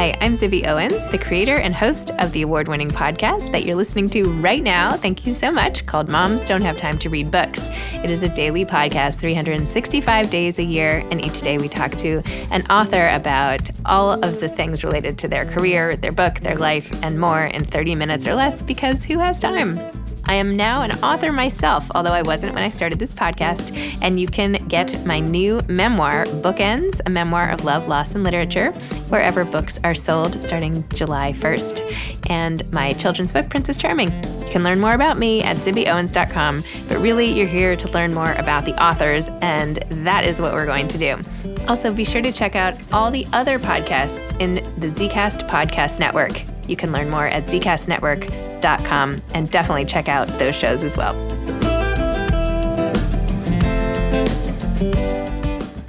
Hi, I'm Zibby Owens, the creator and host of the award-winning podcast that you're listening to right now. Thank you so much, called Moms Don't Have Time to Read Books. It is a daily podcast, 365 days a year, and each day we talk to an author about all of the things related to their career, their book, their life, and more in 30 minutes or less, because who has time? I am now an author myself, although I wasn't when I started this podcast, and you can get my new memoir, Bookends, a memoir of love, loss, and literature, wherever books are sold starting July 1st, and my children's book, Princess Charming. You can learn more about me at zibbyowens.com, but really you're here to learn more about the authors, and that is what we're going to do. Also, be sure to check out all the other podcasts in the Zcast Podcast Network. You can learn more at zcastnetwork.com and definitely check out those shows as well.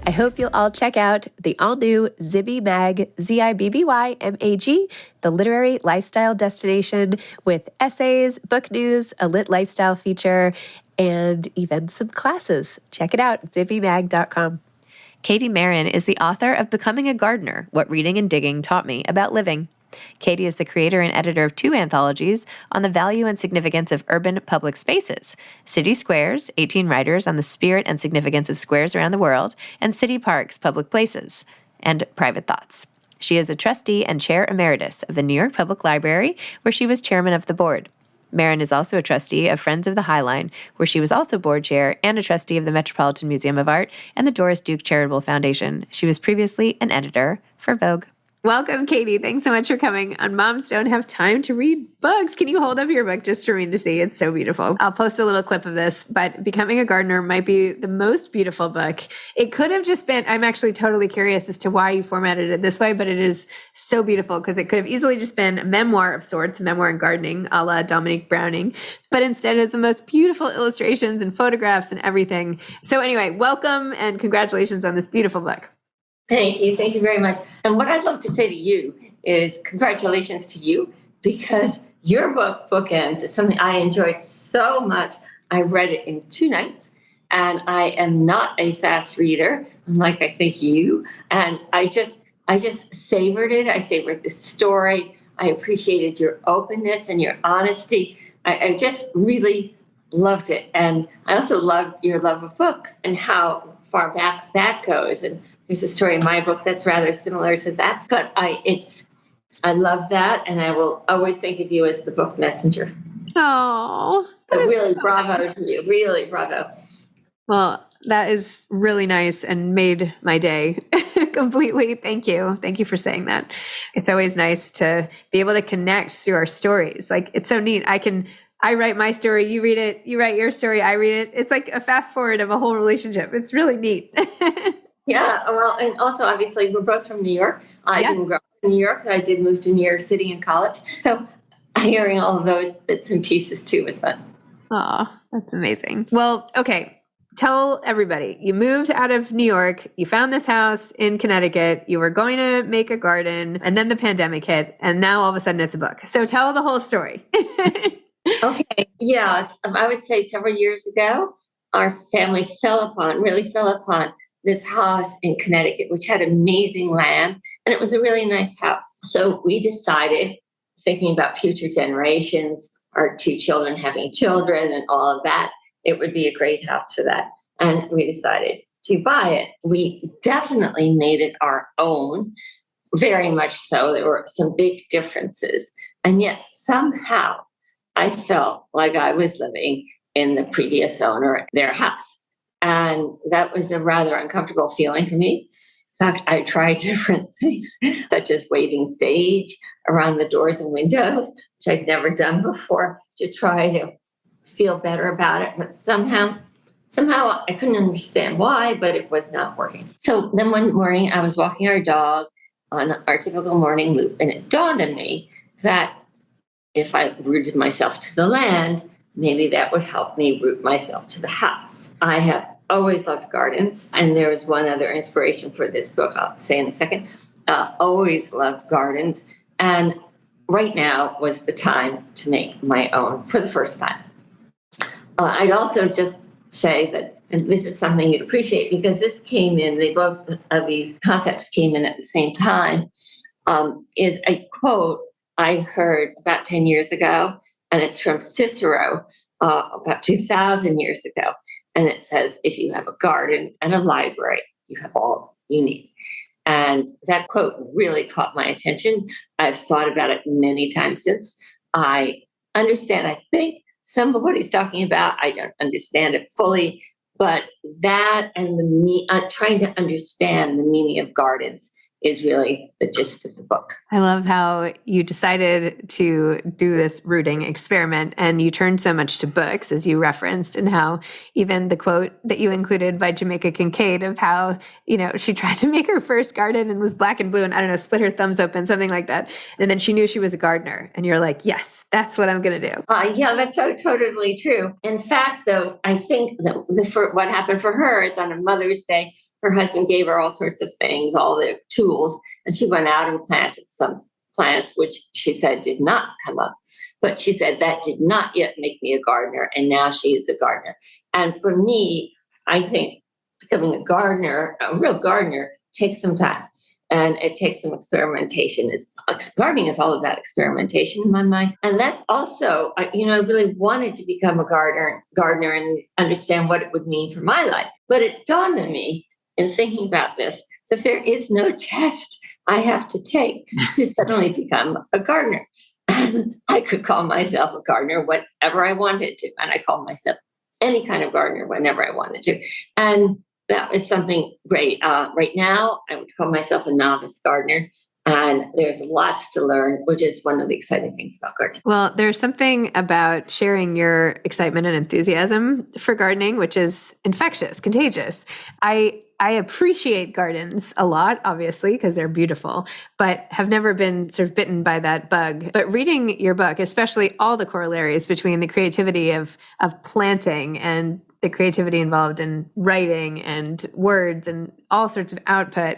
I hope you'll all check out the all-new Zibby Mag, Zibby-Mag, the literary lifestyle destination with essays, book news, a lit lifestyle feature, and even some classes. Check it out, zibbymag.com. Catie Marron is the author of Becoming a Gardener, What Reading and Digging Taught Me About Living. Catie is the creator and editor of 2 anthologies on the value and significance of urban public spaces, City Squares, 18 writers on the spirit and significance of squares around the world, and City Parks, Public Places, and Private Thoughts. She is a trustee and chair emeritus of the New York Public Library, where she was chairman of the board. Marron is also a trustee of Friends of the High Line, where she was also board chair and a trustee of the Metropolitan Museum of Art and the Doris Duke Charitable Foundation. She was previously an editor for Vogue. Welcome, Catie. Thanks so much for coming on Moms Don't Have Time to Read Books. Can you hold up your book just for me to see? It's so beautiful. I'll post a little clip of this, but Becoming a Gardener might be the most beautiful book. It could have just been, I'm actually totally curious as to why you formatted it this way, but it is so beautiful because it could have easily just been a memoir of sorts, a memoir in gardening, a la Dominique Browning, but instead it has the most beautiful illustrations and photographs and everything. So anyway, welcome and congratulations on this beautiful book. Thank you. Thank you very much. And what I'd love to say to you is congratulations to you, because your book, Bookends, is something I enjoyed so much. I read it in 2 nights, and I am not a fast reader, unlike I think you. And I just savored it. I savored the story. I appreciated your openness and your honesty. I just really loved it. And I also loved your love of books and how far back that goes. And there's a story in my book that's rather similar to that, but I love that, and I will always think of you as the book messenger. Oh, so really, bravo to you. Really, bravo. Well, that is really nice and made my day completely. Thank you. Thank you for saying that. It's always nice to be able to connect through our stories. Like, it's so neat. I write my story, you read it, you write your story, I read it. It's like a fast forward of a whole relationship. It's really neat. Yeah, well, and also, obviously, we're both from New York. I didn't grow up in New York. I did move to New York City in college. So hearing all of those bits and pieces, too, was fun. Oh, that's amazing. Well, okay. Tell everybody, you moved out of New York. You found this house in Connecticut. You were going to make a garden, and then the pandemic hit, and now all of a sudden it's a book. So tell the whole story. Okay. Yes. I would say several years ago, our family really fell upon this house in Connecticut, which had amazing land, and it was a really nice house. So we decided, thinking about future generations, our 2 children having children and all of that, it would be a great house for that. And we decided to buy it. We definitely made it our own, very much so. There were some big differences. And yet somehow I felt like I was living in the previous owner, their house. And that was a rather uncomfortable feeling for me. In fact, I tried different things, such as waving sage around the doors and windows, which I'd never done before, to try to feel better about it. But somehow I couldn't understand why, but it was not working. So then one morning I was walking our dog on our typical morning loop, and it dawned on me that if I rooted myself to the land, maybe that would help me root myself to the house. I have always loved gardens, and there was one other inspiration for this book I'll say in a second. Always loved gardens, and right now was the time to make my own for the first time. I'd also just say that, and this is something you'd appreciate, because this came in, both of these concepts came in at the same time. is a quote I heard about 10 years ago, and it's from Cicero about 2,000 years ago. And it says, if you have a garden and a library, you have all you need. And that quote really caught my attention. I've thought about it many times since. I understand, I think, some of what he's talking about. I don't understand it fully, but that and trying to understand the meaning of gardens is really the gist of the book. I love how you decided to do this rooting experiment and you turned so much to books, as you referenced, and how even the quote that you included by Jamaica Kincaid of how, she tried to make her first garden and was black and blue and, I don't know, split her thumbs open, something like that. And then she knew she was a gardener. And you're like, yes, that's what I'm going to do. Yeah, that's so totally true. In fact, though, I think that what happened for her is on a Mother's Day, her husband gave her all sorts of things, all the tools, and she went out and planted some plants, which she said did not come up. But she said that did not yet make me a gardener, and now she is a gardener. And for me, I think becoming a gardener, a real gardener, takes some time, and it takes some experimentation. Gardening is all about experimentation in my mind. And that's also, I really wanted to become a gardener and understand what it would mean for my life. But it dawned on me, in thinking about this, that there is no test I have to take to suddenly become a gardener. I could call myself a gardener whenever I wanted to, and I call myself any kind of gardener whenever I wanted to. And that was something great. Right now, I would call myself a novice gardener, and there's lots to learn, which is one of the exciting things about gardening. Well, there's something about sharing your excitement and enthusiasm for gardening, which is infectious, contagious. I appreciate gardens a lot, obviously, because they're beautiful, but have never been sort of bitten by that bug. But reading your book, especially all the corollaries between the creativity of planting and the creativity involved in writing and words and all sorts of output.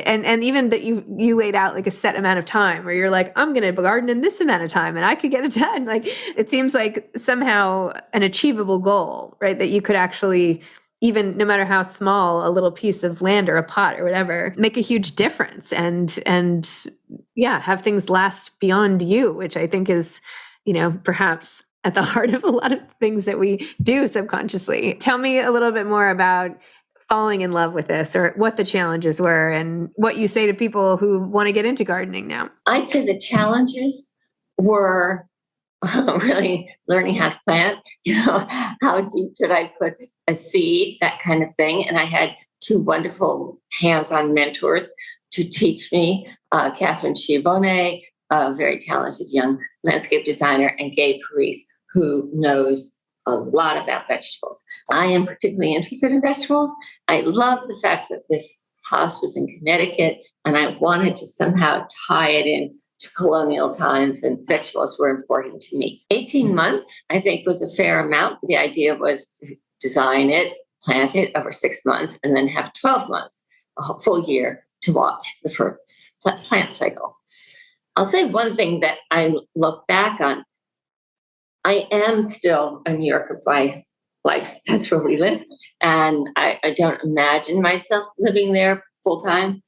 And even that you laid out like a set amount of time where you're like, I'm going to garden in this amount of time and I could get it done. Like, it seems like somehow an achievable goal, right? That you could actually, even no matter how small, a little piece of land or a pot or whatever, make a huge difference and have things last beyond you, which I think is, perhaps at the heart of a lot of things that we do subconsciously. Tell me a little bit more about falling in love with this, or what the challenges were and what you say to people who want to get into gardening now. I'd say the challenges were really learning how to plant, how deep should I put a seed, that kind of thing. And I had two wonderful hands-on mentors to teach me, Catherine Schiavone, a very talented young landscape designer, and Gabe Parise, who knows a lot about vegetables. I am particularly interested in vegetables. I love the fact that this house was in Connecticut, and I wanted to somehow tie it in to colonial times, and vegetables were important to me. 18 months, I think, was a fair amount. The idea was to design it, plant it over 6 months, and then have 12 months, a full year, to watch the first plant cycle. I'll say one thing that I look back on. I am still a New Yorker by life. That's where we live. And I don't imagine myself living there full time.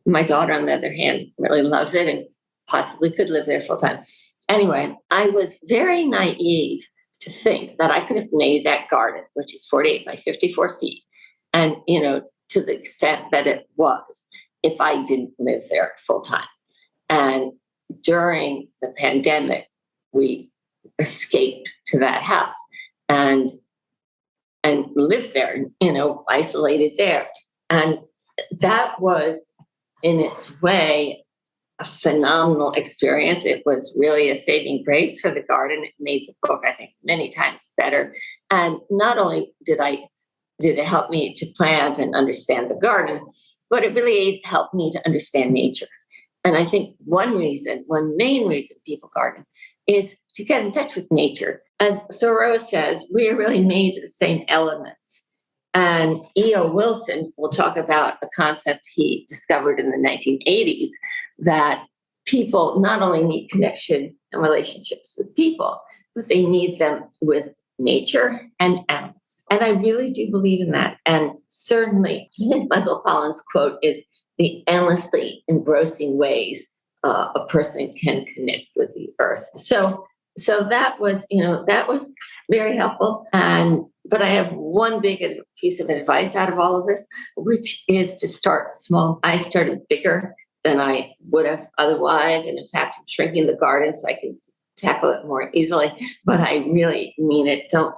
My daughter, on the other hand, really loves it and possibly could live there full time. Anyway, I was very naive to think that I could have made that garden, which is 48 by 54 feet. And, to the extent that it was, if I didn't live there full time. And during the pandemic, we escaped to that house and lived there, isolated there. And that was, in its way, a phenomenal experience. It was really a saving grace for the garden. It made the book, I think, many times better. And not only did it help me to plant and understand the garden, but it really helped me to understand nature. And I think one main reason people garden is to get in touch with nature. As Thoreau says, we are really made of the same elements. And E.O. Wilson will talk about a concept he discovered in the 1980s, that people not only need connection and relationships with people, but they need them with nature and animals. And I really do believe in that. And certainly, I think Michael Pollan's quote is the endlessly engrossing ways a person can connect with the earth. So that was, that was very helpful. But I have one big piece of advice out of all of this, which is to start small. I started bigger than I would have otherwise. And in fact, I'm shrinking the garden so I can tackle it more easily. But I really mean it. Don't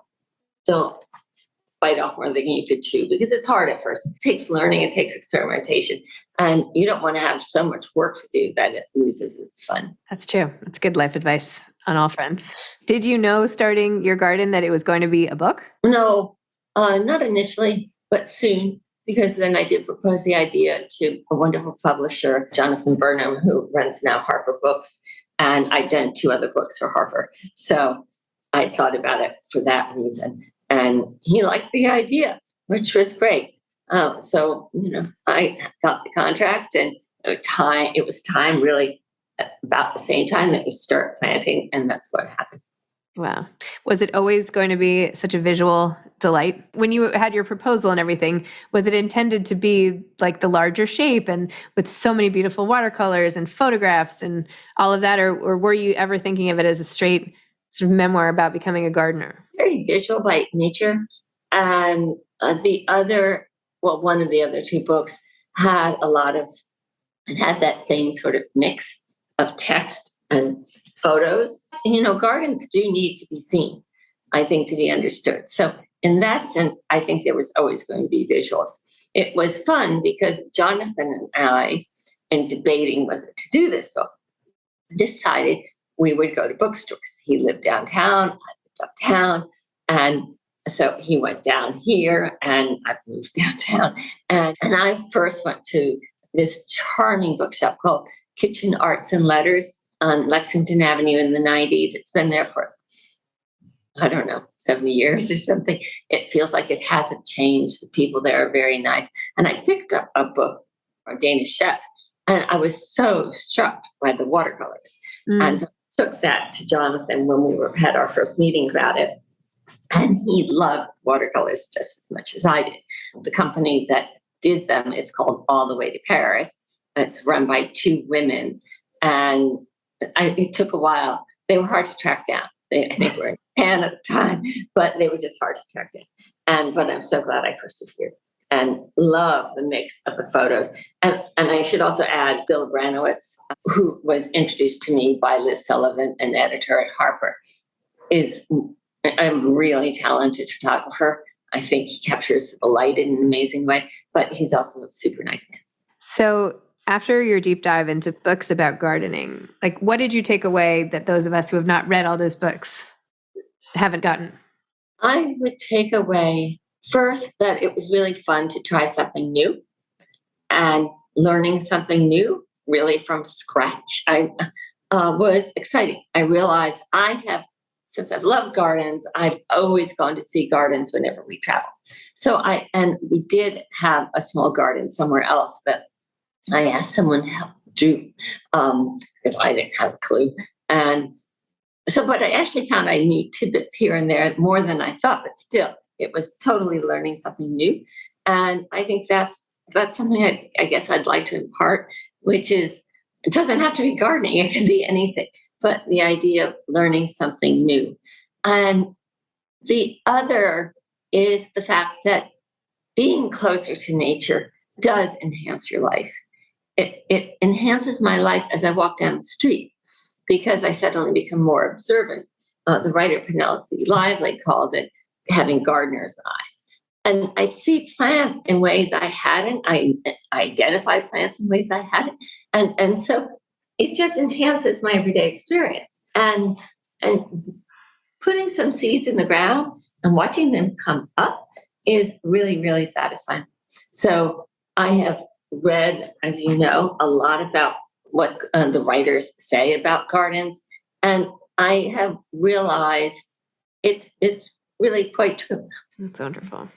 bite off more than you could chew, because it's hard at first. It takes learning, it takes experimentation, and you don't want to have so much work to do that it loses its fun. That's true. That's good life advice on all fronts. Did you know starting your garden that it was going to be a book? No, not initially, but soon, because then I did propose the idea to a wonderful publisher, Jonathan Burnham, who runs now Harper Books, and I'd done 2 other books for Harper. So I thought about it for that reason. And he liked the idea, which was great. So, I got the contract, and it was time really about the same time that you start planting. And that's what happened. Wow. Was it always going to be such a visual delight? When you had your proposal and everything, was it intended to be like the larger shape and with so many beautiful watercolors and photographs and all of that? Or were you ever thinking of it as a straight sort of memoir about becoming a gardener? Very visual by nature. And one of the other 2 books had that same sort of mix of text and photos. Gardens do need to be seen, I think, to be understood. So in that sense, I think there was always going to be visuals. It was fun because Jonathan and I, in debating whether to do this book, decided we would go to bookstores. He lived downtown, I lived uptown. And so he went down here, and I've moved downtown. And I first went to this charming bookshop called Kitchen Arts and Letters on Lexington Avenue in the 90s. It's been there for, I don't know, 70 years or something. It feels like it hasn't changed. The people there are very nice. And I picked up a book, A Danish Chef, and I was so struck by the watercolors. And so I took that to Jonathan when we had our first meeting about it. And he loved watercolors just as much as I did. The company that did them is called All the Way to Paris. It's run by 2 women. And it took a while. They were hard to track down. I think we were in Japan at the time, but they were just hard to track down. But I'm so glad I persevered and love the mix of the photos. And I should also add Bill Branowitz, who was introduced to me by Liz Sullivan, an editor at Harper, is a really talented photographer. I think he captures the light in an amazing way, but he's also a super nice man. So after your deep dive into books about gardening, what did you take away that those of us who have not read all those books haven't gotten? I would take away first that it was really fun to try something new and learning something new really from scratch. I was exciting. I realized since I've loved gardens, I've always gone to see gardens whenever we travel. And we did have a small garden somewhere else that I asked someone to help do, because I didn't have a clue. But I actually found I knew tidbits here and there more than I thought, but still, it was totally learning something new. And I think that's something I guess I'd like to impart, which is, it doesn't have to be gardening, it can be anything, but the idea of learning something new. And the other is the fact that being closer to nature does enhance your life. It enhances my life as I walk down the street, because I suddenly become more observant. The writer Penelope Lively calls it having gardener's eyes. And I see plants in ways I hadn't. I identify plants in ways I hadn't. And so it just enhances my everyday experience. And putting some seeds in the ground and watching them come up is really, really satisfying. So I have read, as you know, a lot about what the writers say about gardens. And I have realized it's really quite true. That's wonderful.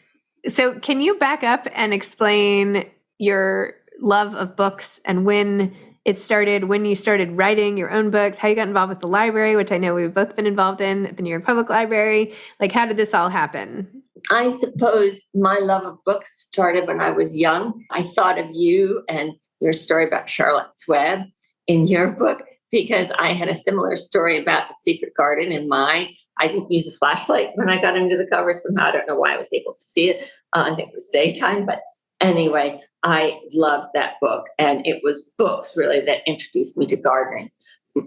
So can you back up and explain your love of books and when you started writing your own books, how you got involved with the library, which I know we've both been involved in, the New York Public Library? How did this all happen? I suppose my love of books started when I was young. I thought of you and your story about Charlotte's Web. in your book because I had a similar story about the secret garden in mine. I didn't use a flashlight when I got under the cover. Somehow, I don't know why I was able to see it. I think it was daytime. But anyway, I loved that book. And it was books really that introduced me to gardening.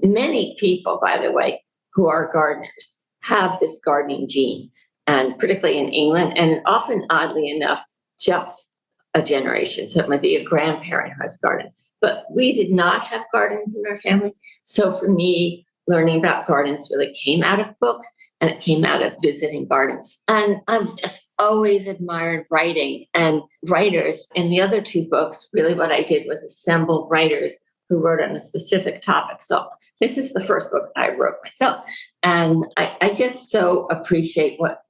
Many people, by the way, who are gardeners have this gardening gene, and particularly in England, and it often, oddly enough, jumps a generation. So it might be a grandparent who has a garden. But we did not have gardens in our family. So for me, learning about gardens really came out of books, and it came out of visiting gardens. And I've just always admired writing and writers. In the other two books, really what I did was assemble writers who wrote on a specific topic. So this is the first book I wrote myself. And I just so appreciate what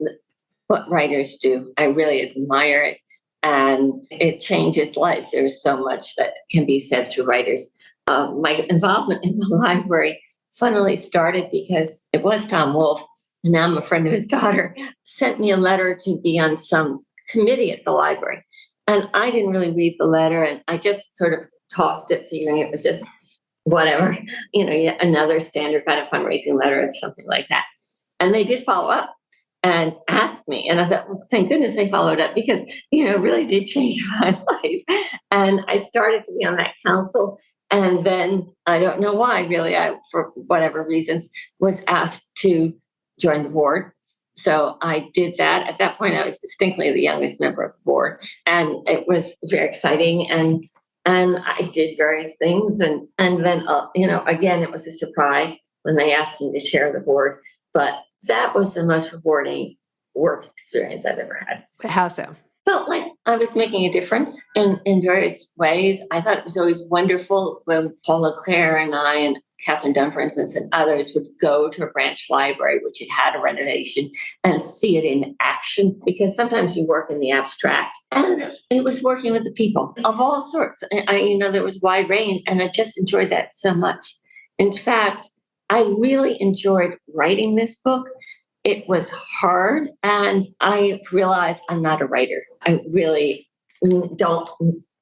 writers do. I really admire it. And it changes life. There's so much that can be said through writers. My involvement in the library funnily started because it was Tom Wolfe, and now I'm a friend of his daughter, sent me a letter to be on some committee at the library. And I didn't really read the letter, and I just sort of tossed it, figuring it was just whatever, yet another standard kind of fundraising letter and something like that. And they did follow up and asked me. And I thought, well, thank goodness they followed up because, it really did change my life. And I started to be on that council. And then I don't know why, really, for whatever reasons, was asked to join the board. So I did that. At that point, I was distinctly the youngest member of the board. And it was very exciting. And I did various things. And then, again, it was a surprise when they asked me to chair the board. But that was the most rewarding work experience I've ever had. How so? Felt like I was making a difference in various ways. I thought it was always wonderful when Paula Clare and I and Catherine Dunn, for instance, and others would go to a branch library, which had a renovation, and see it in action. Because sometimes you work in the abstract, and it was working with the people of all sorts. There was wide range, and I just enjoyed that so much. In fact, I really enjoyed writing this book. It was hard, and I realized I'm not a writer. I really don't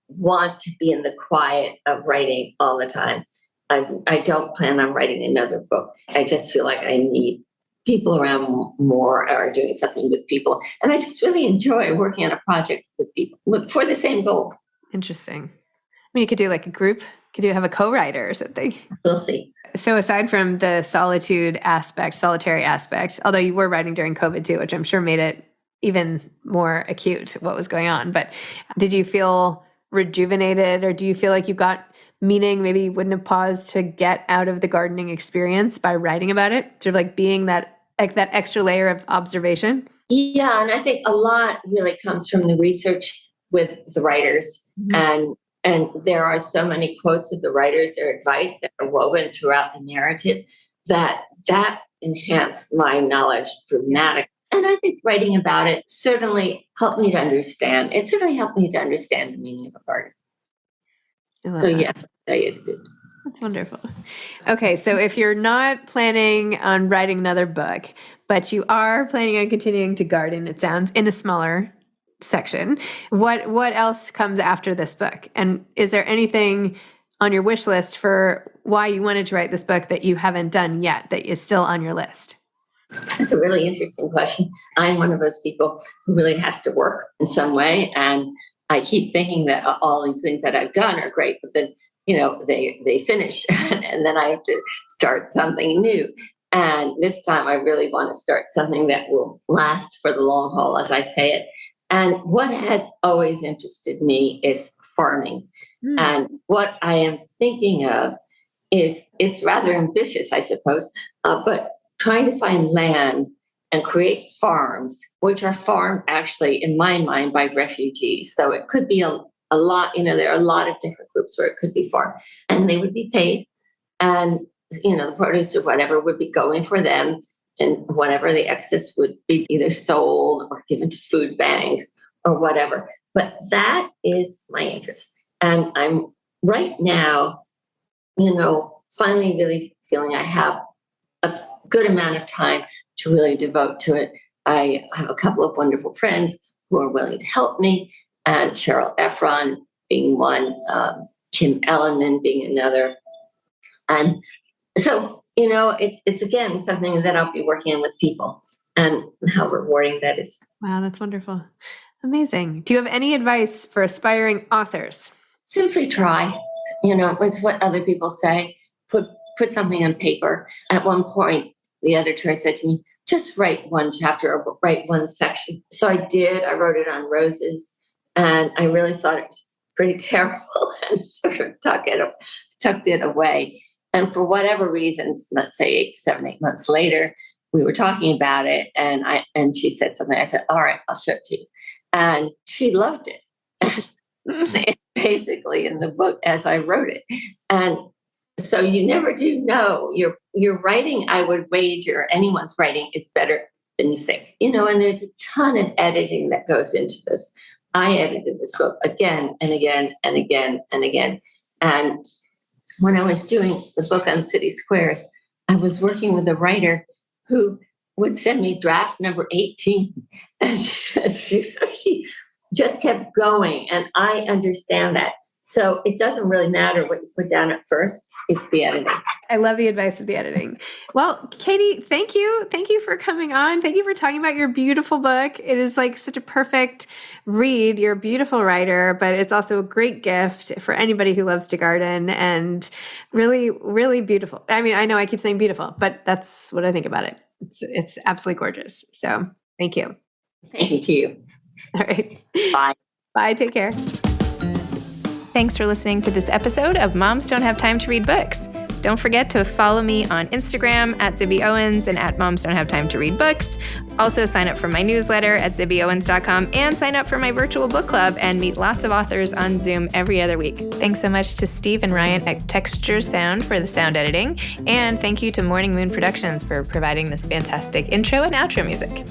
want to be in the quiet of writing all the time. I don't plan on writing another book. I just feel like I need people around more or doing something with people. And I just really enjoy working on a project with people for the same goal. Interesting. You could do like a group. Could you have a co-writer or something? We'll see. So aside from the solitary aspect, although you were writing during COVID too, which I'm sure made it even more acute what was going on, but did you feel rejuvenated, or do you feel like you got meaning maybe you wouldn't have paused to get out of the gardening experience by writing about it? Sort of like being that extra layer of observation? Yeah, and I think a lot really comes from the research with the writers. Mm-hmm. And there are so many quotes of the writers, their advice that are woven throughout the narrative that enhanced my knowledge dramatically. And I think writing about it certainly helped me to understand. It certainly helped me to understand the meaning of a garden. So yes, I'd say it did. That's wonderful. Okay, so if you're not planning on writing another book, but you are planning on continuing to garden, it sounds, in a smaller section, what else comes after this book? And is there anything on your wish list for why you wanted to write this book that you haven't done yet that is still on your list? That's a really interesting question. I'm one of those people who really has to work in some way. And I keep thinking that all these things that I've done are great, but then, they finish and then I have to start something new. And this time I really want to start something that will last for the long haul, as I say it. And what has always interested me is farming. And what I am thinking of is, it's rather ambitious, I suppose, but trying to find land and create farms, which are farmed actually, in my mind, by refugees. So it could be a lot, there are a lot of different groups where it could be farmed, and they would be paid. And, the produce or whatever would be going for them. And whatever the excess would be either sold or given to food banks or whatever. But that is my interest. And I'm right now, finally really feeling I have a good amount of time to really devote to it. I have a couple of wonderful friends who are willing to help me, and Cheryl Efron being one, Kim Ellenman being another. And so, it's again something that I'll be working on with people and how rewarding that is. Wow, that's wonderful. Amazing. Do you have any advice for aspiring authors? Simply try. It's what other people say. Put something on paper. At one point, the editor had said to me, just write one chapter or write one section. So I did. I wrote it on roses, and I really thought it was pretty terrible and sort of tucked it away. And for whatever reasons, let's say 7-8 months later, we were talking about it, and she said something. I said, all right, I'll show it to you. And she loved it. Basically in the book as I wrote it. And so you never do know. Your writing, I would wager anyone's writing is better than you think. And there's a ton of editing that goes into this. I edited this book again and again and again and again. And when I was doing the book on city squares, I was working with a writer who would send me draft number 18. And she just kept going. And I understand that. So it doesn't really matter what you put down at first. It's the editing. I love the advice of the editing. Well, Catie, thank you. Thank you for coming on. Thank you for talking about your beautiful book. It is like such a perfect read. You're a beautiful writer, but it's also a great gift for anybody who loves to garden, and really, really beautiful. I mean, I know I keep saying beautiful, but that's what I think about it. It's absolutely gorgeous. So thank you. Thank you to you. All right. Bye. Bye. Take care. Thanks for listening to this episode of Moms Don't Have Time to Read Books. Don't forget to follow me on Instagram at Zibby Owens and at Moms Don't Have Time to Read Books. Also sign up for my newsletter at zibbyowens.com and sign up for my virtual book club and meet lots of authors on Zoom every other week. Thanks so much to Steve and Ryan at Texture Sound for the sound editing. And thank you to Morning Moon Productions for providing this fantastic intro and outro music.